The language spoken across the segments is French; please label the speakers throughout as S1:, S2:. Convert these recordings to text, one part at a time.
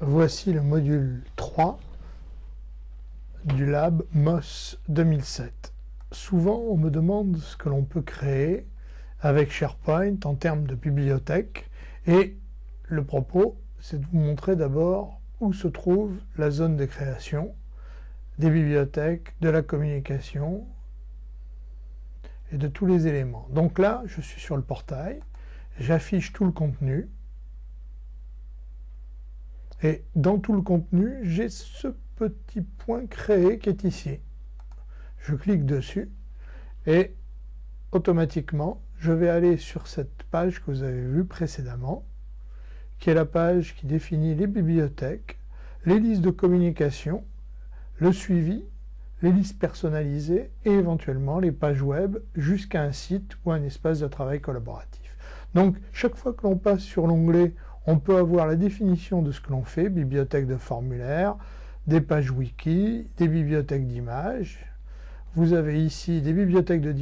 S1: Voici le module 3 du Lab MOS 2007. Souvent, on me demande ce que l'on peut créer avec SharePoint en termes de bibliothèque, et le propos, c'est de vous montrer d'abord où se trouve la zone de création des bibliothèques, de la communication et de tous les éléments. Donc là, je suis sur le portail, j'affiche tout le contenu, et dans tout le contenu, j'ai ce petit point créé qui est ici. Je clique dessus et automatiquement, je vais aller sur cette page que vous avez vue précédemment, qui est la page qui définit les bibliothèques, les listes de communication, le suivi, les listes personnalisées et éventuellement les pages web jusqu'à un site ou un espace de travail collaboratif. Donc, chaque fois que l'on passe sur l'onglet, on peut avoir la définition de ce que l'on fait, bibliothèque de formulaires, des pages wiki, des bibliothèques d'images. Vous avez ici des bibliothèques de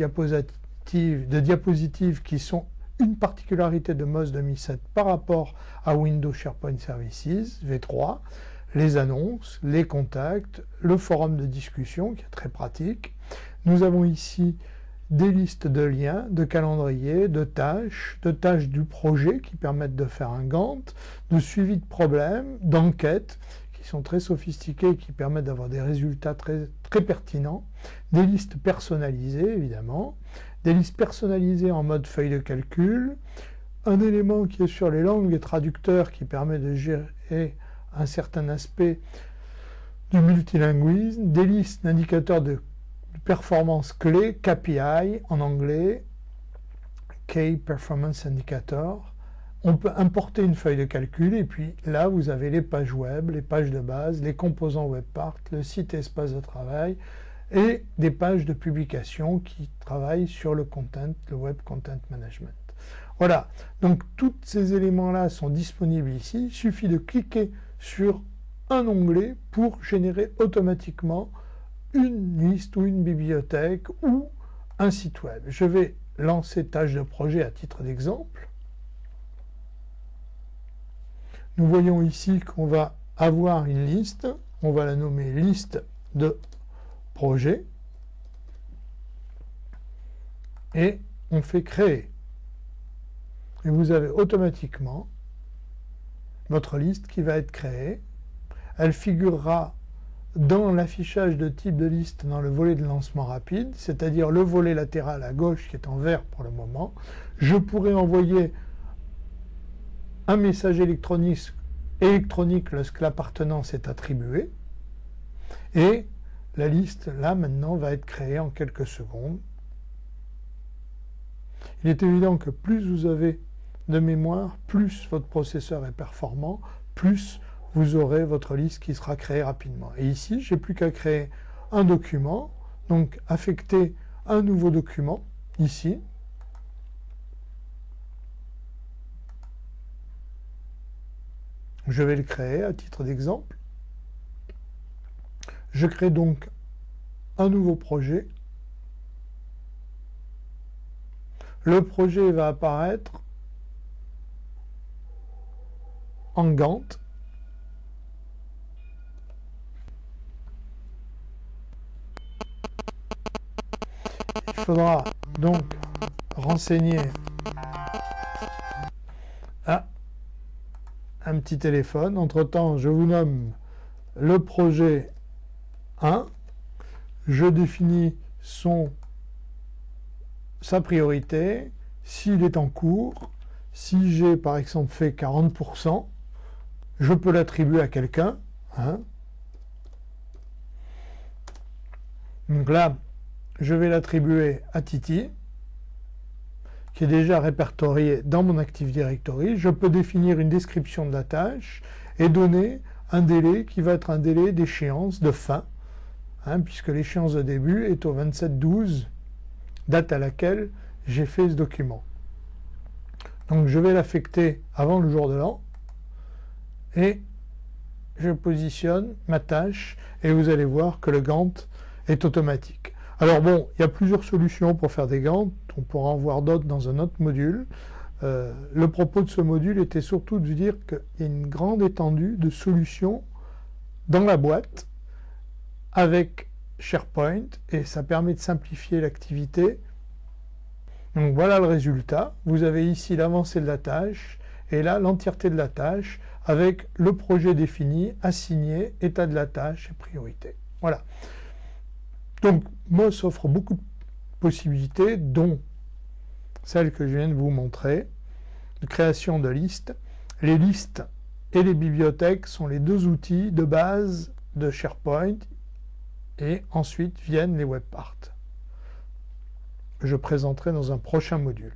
S1: diapositives qui sont une particularité de MOS 2007 par rapport à Windows SharePoint Services V3, les annonces, les contacts, le forum de discussion qui est très pratique. Nous avons ici des listes de liens, de calendriers, de tâches du projet qui permettent de faire un Gantt, de suivi de problèmes, d'enquêtes qui sont très sophistiquées, qui permettent d'avoir des résultats très pertinents, des listes personnalisées évidemment, des listes personnalisées en mode feuille de calcul, un élément qui est sur les langues et traducteurs qui permet de gérer un certain aspect du multilinguisme, des listes d'indicateurs de performance clés, KPI en anglais, Key Performance Indicator. On peut importer une feuille de calcul et puis là vous avez les pages web, les pages de base, les composants WebPart, le site et espace de travail et des pages de publication qui travaillent sur le content, le Web Content Management. Voilà, donc tous ces éléments-là sont disponibles ici. Il suffit de cliquer sur un onglet pour générer automatiquement une liste ou une bibliothèque ou un site web. Je vais lancer tâche de projet à titre d'exemple. Nous voyons ici qu'on va avoir une liste, on va la nommer liste de projet et on fait créer. Et vous avez automatiquement votre liste qui va être créée. Elle figurera dans l'affichage de type de liste dans le volet de lancement rapide, c'est-à-dire le volet latéral à gauche qui est en vert pour le moment. Je pourrais envoyer un message électronique lorsque l'appartenance est attribuée. Et la liste, là, maintenant, va être créée en quelques secondes. Il est évident que plus vous avez de mémoire, plus votre processeur est performant, plus vous aurez votre liste qui sera créée rapidement. Et ici, j'ai plus qu'à créer un document, donc affecter un nouveau document, ici. Je vais le créer à titre d'exemple. Je crée donc un nouveau projet. Le projet va apparaître en Gantt. Il faudra donc renseigner un petit téléphone. Entre-temps, je vous nomme le projet 1. Je définis sa priorité, s'il est en cours. Si j'ai par exemple fait 40%, je peux l'attribuer à quelqu'un. Donc là, je vais l'attribuer à Titi, qui est déjà répertorié dans mon Active Directory. Je peux définir une description de la tâche et donner un délai qui va être un délai d'échéance, de fin, puisque l'échéance de début est au 27/12, date à laquelle j'ai fait ce document. Donc je vais l'affecter avant le jour de l'an et je positionne ma tâche et vous allez voir que le Gantt est automatique. Alors bon, il y a plusieurs solutions pour faire des Gantt, on pourra en voir d'autres dans un autre module. Le propos de ce module était surtout de dire qu'il y a une grande étendue de solutions dans la boîte avec SharePoint et ça permet de simplifier l'activité. Donc voilà le résultat. Vous avez ici l'avancée de la tâche et là l'entièreté de la tâche avec le projet défini, assigné, état de la tâche et priorité. Voilà. Donc Moz offre beaucoup de possibilités, dont celle que je viens de vous montrer, de création de listes. Les listes et les bibliothèques sont les deux outils de base de SharePoint et ensuite viennent les webparts que je présenterai dans un prochain module.